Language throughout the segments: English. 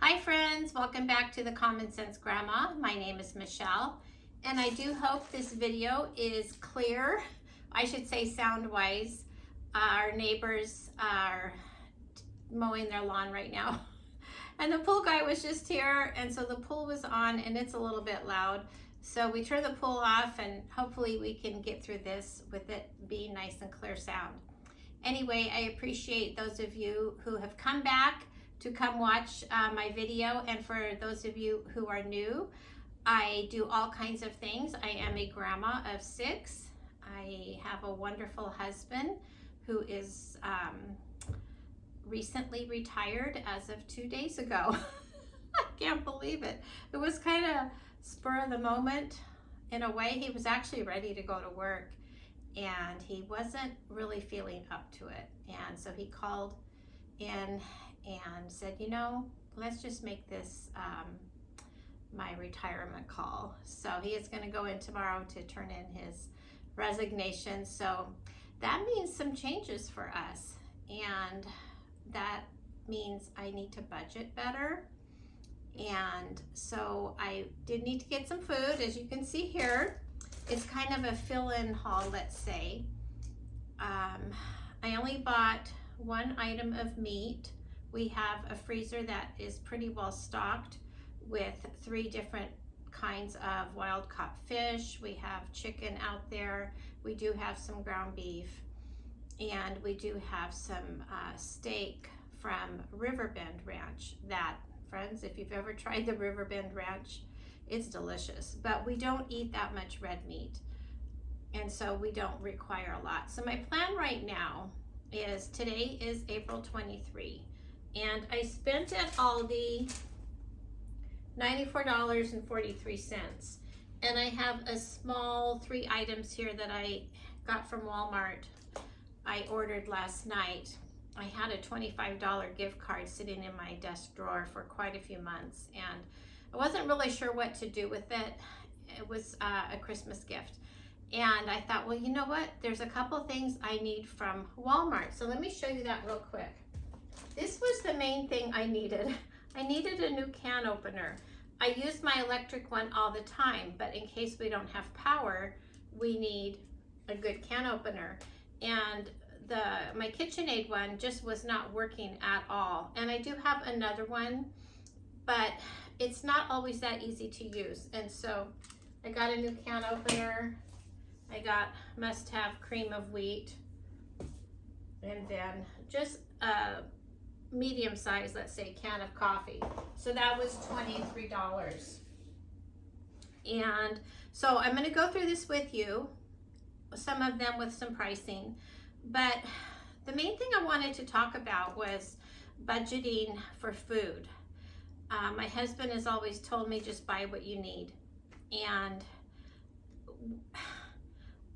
Hi friends, welcome back to the Common Sense Grandma. My name is Michelle, and I do hope this video is clear. I should say sound-wise. Our neighbors are mowing their lawn right now. And the pool guy was just here, and so the pool was on, and it's a little bit loud. So we turned the pool off, and hopefully we can get through this with it being nice and clear sound. Anyway, I appreciate those of you who have come back to come watch my video, and for those of you who are new, I do all kinds of things. I am a grandma of 6. I have a wonderful husband who is recently retired as of 2 days ago. I can't believe it. It was kind of spur of the moment in a way. He was actually ready to go to work and he wasn't really feeling up to it, and so he called in and said, you know, let's just make this my retirement call. So he is going to go in tomorrow to turn in his resignation. So that means some changes for us, and that means I need to budget better. And so I did need to get some food. As you can see here, it's kind of a fill-in haul, let's say. I only bought one item of meat. We have a freezer that is pretty well stocked with 3 different kinds of wild caught fish. We have chicken out there. We do have some ground beef, and we do have some steak from Riverbend Ranch. That, friends, if you've ever tried the Riverbend Ranch, it's delicious, but we don't eat that much red meat, and so we don't require a lot. So my plan right now is, today is April 23, and I spent at Aldi $94.43, and I have a small 3 items here that I got from Walmart. I ordered last night. I had a $25 gift card sitting in my desk drawer for quite a few months, and I wasn't really sure what to do with it. It was a Christmas gift, and I thought, well, you know what? There's a couple things I need from Walmart, so let me show you that real quick. This was the main thing I needed. I needed a new can opener. I use my electric one all the time, but in case we don't have power, we need a good can opener. And my KitchenAid one just was not working at all. And I do have another one, but it's not always that easy to use. And so I got a new can opener. I got must-have cream of wheat, and then just a medium size, let's say, can of coffee. So that was $23. And so I'm going to go through this with you, some of them with some pricing, but the main thing I wanted to talk about was budgeting for food. My husband has always told me, just buy what you need, and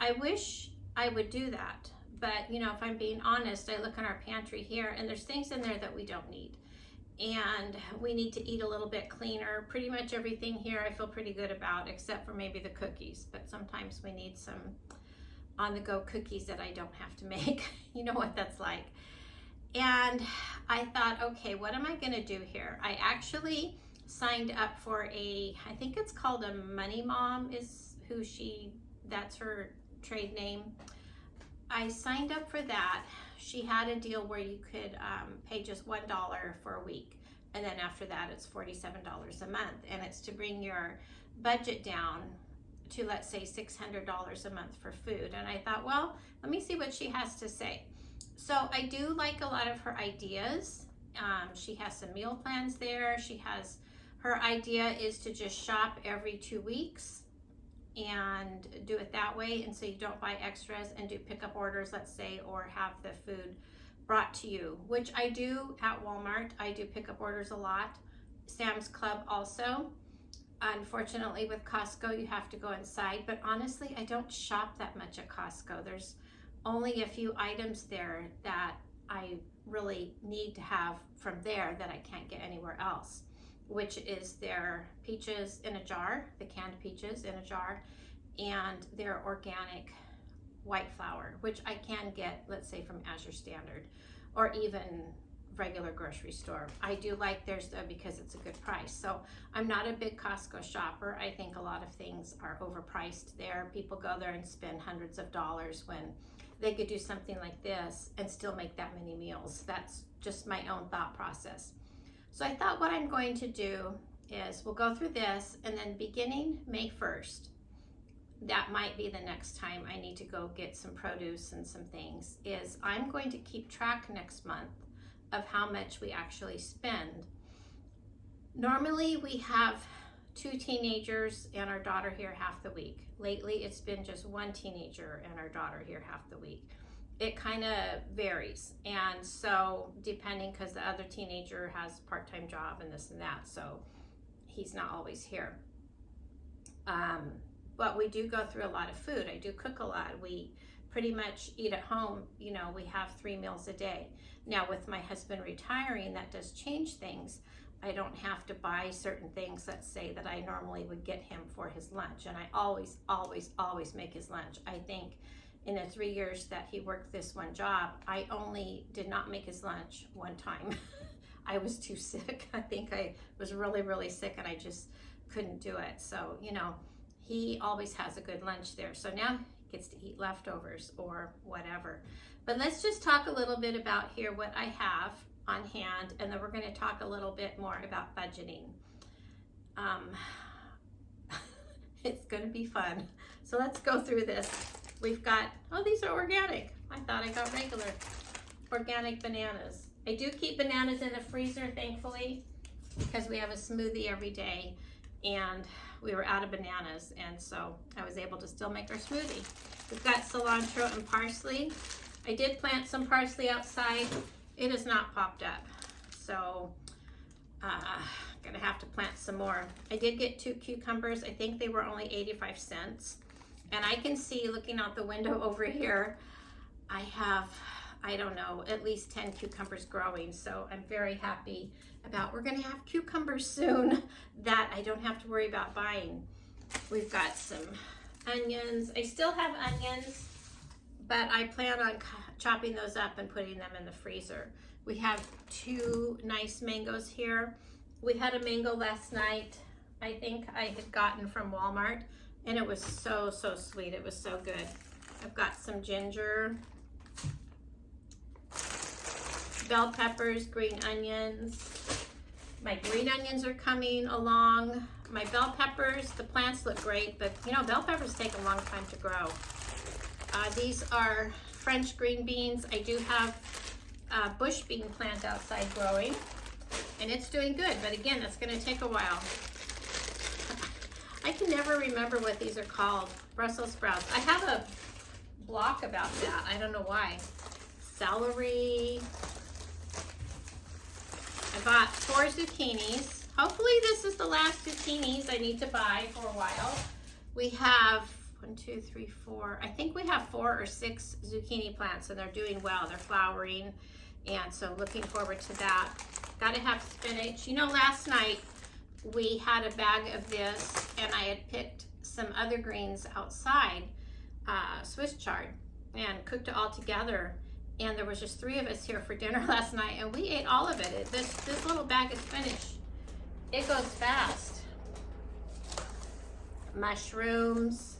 I wish I would do that. But, you know, if I'm being honest, I look in our pantry here and there's things in there that we don't need. And we need to eat a little bit cleaner. Pretty much everything here I feel pretty good about, except for maybe the cookies. But sometimes we need some on-the-go cookies that I don't have to make. You know what that's like. And I thought, okay, what am I going to do here? I actually signed up for I think it's called a Money Mom, that's her trade name. I signed up for that. She had a deal where you could pay just $1 for a week, and then after that it's $47 a month, and it's to bring your budget down to, let's say, $600 a month for food. And I thought, well, let me see what she has to say. So I do like a lot of her ideas. She has some meal plans there. Her idea is to just shop every 2 weeks and do it that way, and so you don't buy extras and do pickup orders, let's say, or have the food brought to you, which I do at Walmart. I do pickup orders a lot. Sam's Club also. Unfortunately, with Costco, you have to go inside, but honestly, I don't shop that much at Costco. There's only a few items there that I really need to have from there that I can't get anywhere else, which is their peaches in a jar, the canned peaches in a jar, and their organic white flour, which I can get, let's say, from Azure Standard, or even regular grocery store. I do like theirs though because it's a good price. So I'm not a big Costco shopper. I think a lot of things are overpriced there. People go there and spend hundreds of dollars when they could do something like this and still make that many meals. That's just my own thought process. So I thought what I'm going to do is we'll go through this, and then beginning May 1st, that might be the next time I need to go get some produce and some things, is I'm going to keep track next month of how much we actually spend. Normally we have 2 teenagers and our daughter here half the week. Lately it's been just 1 teenager and our daughter here half the week. It kind of varies, and so depending, because the other teenager has a part-time job and this and that, so he's not always here. But we do go through a lot of food. I do cook a lot. We pretty much eat at home. You know, we have 3 meals a day. Now with my husband retiring, that does change things. I don't have to buy certain things, let's say, that I normally would get him for his lunch. And I always, always, always make his lunch. I think in the 3 years that he worked this one job, I only did not make his lunch one time. I was too sick. I think I was really, really sick and I just couldn't do it. So, you know, he always has a good lunch there. So now he gets to eat leftovers or whatever. But let's just talk a little bit about here what I have on hand, and then we're going to talk a little bit more about budgeting. It's going to be fun. So let's go through this. We've got, oh, these are organic. I thought I got regular organic bananas. I do keep bananas in the freezer, thankfully, because we have a smoothie every day and we were out of bananas, and so I was able to still make our smoothie. We've got cilantro and parsley. I did plant some parsley outside. It has not popped up, so gonna have to plant some more. I did get 2 cucumbers. I think they were only 85 cents. And I can see, looking out the window over here, I have, I don't know, at least 10 cucumbers growing. So I'm very happy about, we're gonna have cucumbers soon that I don't have to worry about buying. We've got some onions. I still have onions, but I plan on chopping those up and putting them in the freezer. We have 2 nice mangoes here. We had a mango last night, I think I had gotten from Walmart, and it was so, so sweet. It was so good. I've got some ginger, bell peppers, green onions. My green onions are coming along. My bell peppers, the plants look great, but you know, bell peppers take a long time to grow. These are French green beans. I do have a bush bean plant outside growing, and it's doing good, but again, that's gonna take a while. I can never remember what these are called. Brussels sprouts. I have a block about that. I don't know why. Celery. I bought 4 zucchinis. Hopefully this is the last zucchinis I need to buy for a while. We have 1, 2, 3, 4. I think we have 4 or 6 zucchini plants, and they're doing well. They're flowering, and so looking forward to that. Got to have spinach. You know, last night we had a bag of this, and I had picked some other greens outside, Swiss chard, and cooked it all together. And there was just 3 of us here for dinner last night, and we ate all of it. This little bag of spinach, it goes fast. Mushrooms,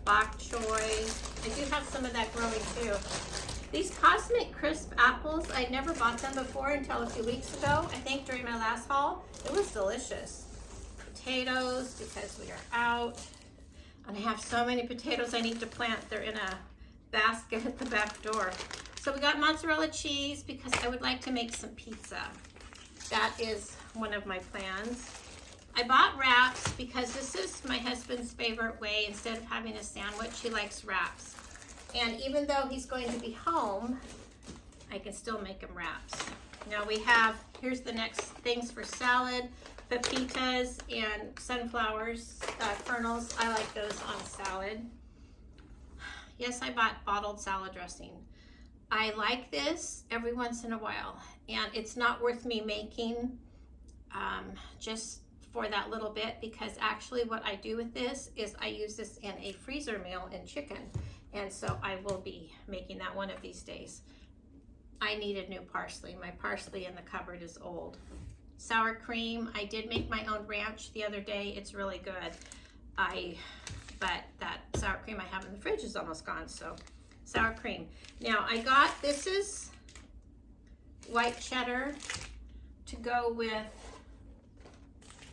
bok choy. I do have some of that growing too. These Cosmic Crisp apples, I never bought them before until a few weeks ago. I think during my last haul, it was delicious. Potatoes, because we are out. And I have so many potatoes I need to plant. They're in a basket at the back door. So we got mozzarella cheese because I would like to make some pizza. That is one of my plans. I bought wraps because this is my husband's favorite way. Instead of having a sandwich, he likes wraps. And even though he's going to be home, I can still make him wraps. Now we have, here's the next things for salad, pepitas and sunflowers, kernels. I like those on a salad. Yes, I bought bottled salad dressing. I like this every once in a while, and it's not worth me making just for that little bit, because actually what I do with this is I use this in a freezer meal in chicken, and so I will be making that one of these days. I needed new parsley. My parsley in the cupboard is old. Sour cream, I did make my own ranch the other day. It's really good. But that sour cream I have in the fridge is almost gone, so sour cream. Now I got, this is white cheddar to go with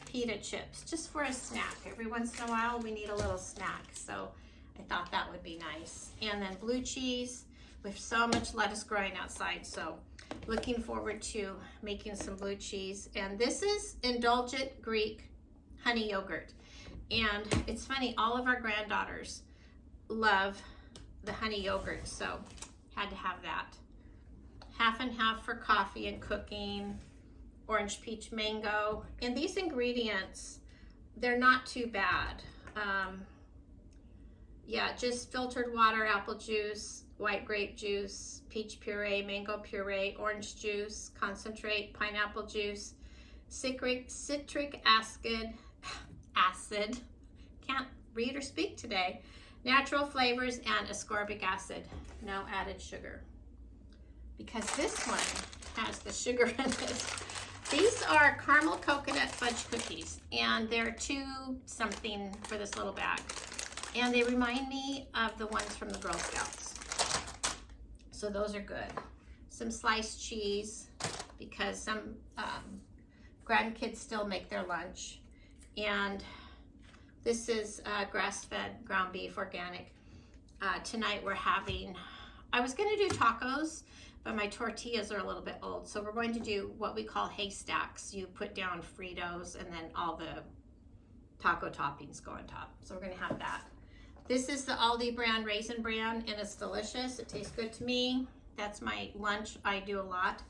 pita chips, just for a snack. Every once in a while we need a little snack, so I thought that would be nice. And then blue cheese. We have so much lettuce growing outside, so looking forward to making some blue cheese. And this is indulgent Greek honey yogurt. And it's funny, all of our granddaughters love the honey yogurt, so had to have that. Half and half for coffee and cooking. Orange, peach, mango. And these ingredients, they're not too bad. Yeah, just filtered water, apple juice, white grape juice, peach puree, mango puree, orange juice, concentrate, pineapple juice, citric acid, can't read or speak today, natural flavors, and ascorbic acid. No added sugar, because this one has the sugar in it. These are caramel coconut fudge cookies, and they're $2 something for this little bag. And they remind me of the ones from the Girl Scouts. So those are good. Some sliced cheese, because some grandkids still make their lunch. And this is grass-fed ground beef, organic. Tonight we're having, I was gonna do tacos, but my tortillas are a little bit old. So we're going to do what we call haystacks. You put down Fritos and then all the taco toppings go on top. So we're gonna have that. This is the Aldi brand, Raisin Bran, and it's delicious. It tastes good to me. That's my lunch. I do a lot.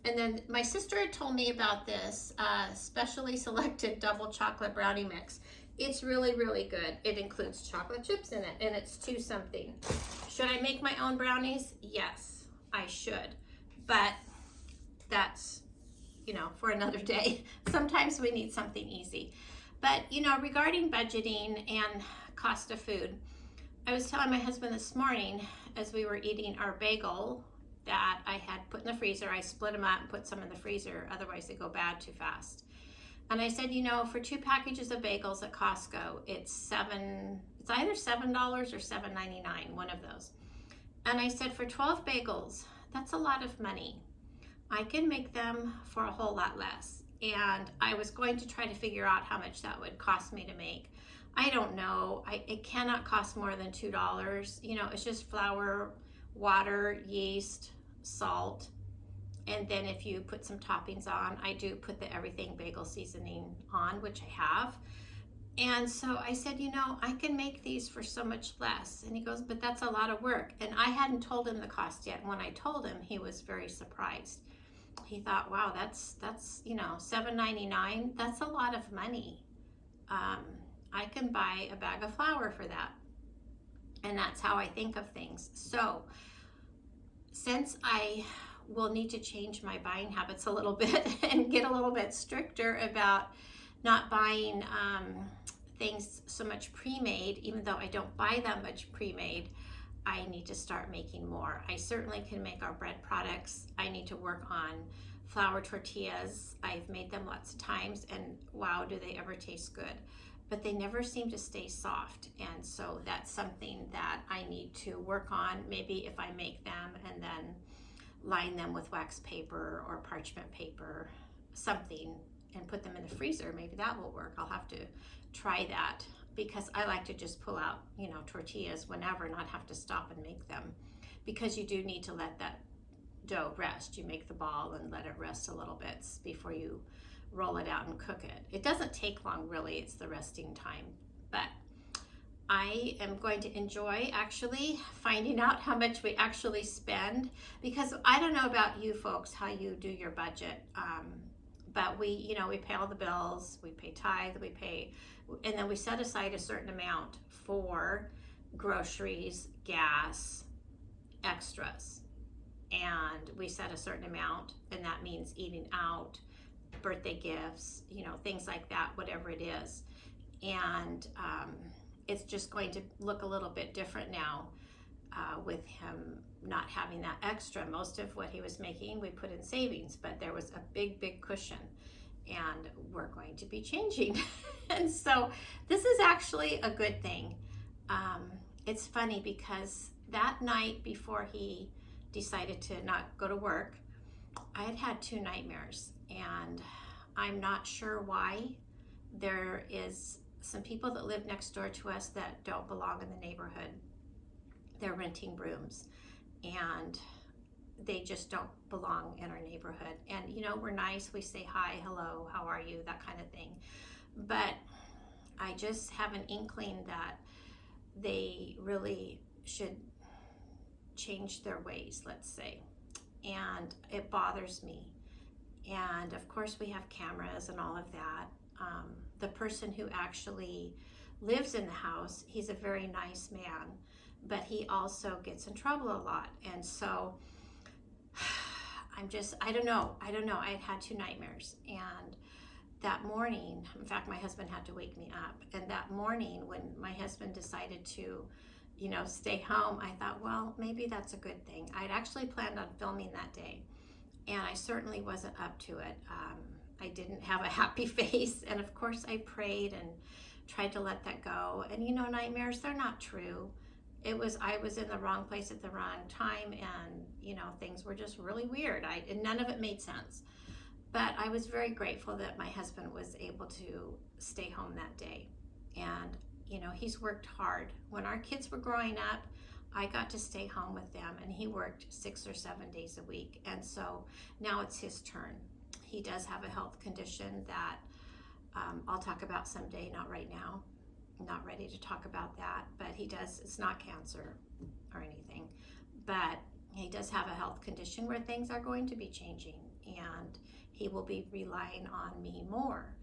And then my sister had told me about this specially selected double chocolate brownie mix. It's really, really good. It includes chocolate chips in it, and it's $2 something. Should I make my own brownies? Yes, I should. But that's, you know, for another day. Sometimes we need something easy. But, you know, regarding budgeting and cost of food, I was telling my husband this morning as we were eating our bagel that I had put in the freezer. I split them out and put some in the freezer, otherwise they go bad too fast. And I said, you know, for 2 packages of bagels at Costco, it's either $7 or $7.99, one of those. And I said, for 12 bagels, that's a lot of money. I can make them for a whole lot less. And I was going to try to figure out how much that would cost me to make. I don't know. It cannot cost more than $2. You know, it's just flour, water, yeast, salt. And then if you put some toppings on, I do put the everything bagel seasoning on, which I have. And so I said, you know, I can make these for so much less. And he goes, but that's a lot of work. And I hadn't told him the cost yet. And when I told him, he was very surprised. He thought, wow, that's you know, $7.99. That's a lot of money. I can buy a bag of flour for that. And that's how I think of things. So since I will need to change my buying habits a little bit and get a little bit stricter about not buying things so much pre-made, even though I don't buy that much pre-made, I need to start making more. I certainly can make our bread products. I need to work on flour tortillas. I've made them lots of times, and wow, do they ever taste good. But they never seem to stay soft, and so that's something that I need to work on. Maybe if I make them and then line them with wax paper or parchment paper, something, and put them in the freezer, maybe that will work. I'll have to try that, because I like to just pull out, you know, tortillas whenever, not have to stop and make them, because you do need to let that dough rest. You make the ball and let it rest a little bit before you roll it out and cook it. It doesn't take long, really. It's the resting time. But I am going to enjoy actually finding out how much we actually spend, because I don't know about you folks, how you do your budget. But we, you know, we pay all the bills, we pay tithe, we pay, and then we set aside a certain amount for groceries, gas, extras. And we set a certain amount, and that means eating out, birthday gifts, you know, things like that, whatever it is. And it's just going to look a little bit different now with him not having that extra. Most of what he was making we put in savings, but there was a big cushion, and we're going to be changing. And so this is actually a good thing. It's funny because that night before he decided to not go to work, I had had 2 nightmares, and I'm not sure why. There is some people that live next door to us that don't belong in the neighborhood. They're renting rooms, and they just don't belong in our neighborhood. And you know, we're nice, we say hi, hello, how are you, that kind of thing. But I just have an inkling that they really should change their ways, let's say. And it bothers me. And of course we have cameras and all of that. The person who actually lives in the house, he's a very nice man, but he also gets in trouble a lot. And so I don't know. I had 2 nightmares, and that morning, in fact, my husband had to wake me up. And that morning when my husband decided to, stay home, I thought, well, maybe that's a good thing. I'd actually planned on filming that day, and I certainly wasn't up to it. I didn't have a happy face, and of course I prayed and tried to let that go. And nightmares, they're not true. I was in the wrong place at the wrong time, and things were just really weird. And none of it made sense. But I was very grateful that my husband was able to stay home that day. And he's worked hard. When our kids were growing up, I got to stay home with them, and he worked 6 or 7 days a week. And so now it's his turn. He does have a health condition that I'll talk about someday, not right now. I'm not ready to talk about that, but he does. It's not cancer or anything, but he does have a health condition where things are going to be changing, and he will be relying on me more.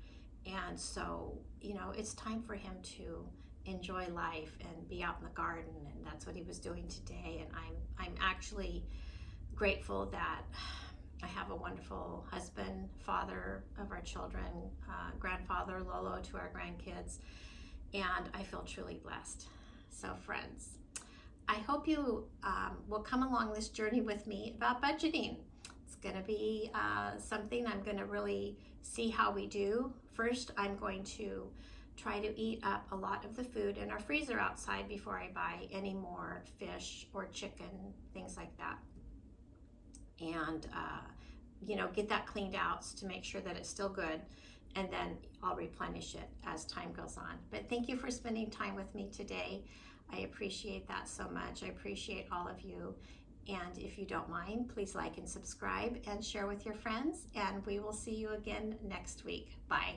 And so, it's time for him to enjoy life and be out in the garden, and that's what he was doing today. And I'm actually grateful that I have a wonderful husband, father of our children, grandfather, Lolo to our grandkids, and I feel truly blessed. So friends, I hope you will come along this journey with me about budgeting. It's going to be something I'm going to really see how we do. First, I'm going to try to eat up a lot of the food in our freezer outside before I buy any more fish or chicken, things like that. And get that cleaned out to make sure that it's still good, and then I'll replenish it as time goes on. But thank you for spending time with me today. I appreciate that so much. I appreciate all of you. And if you don't mind, please like and subscribe and share with your friends, and we will see you again next week. Bye.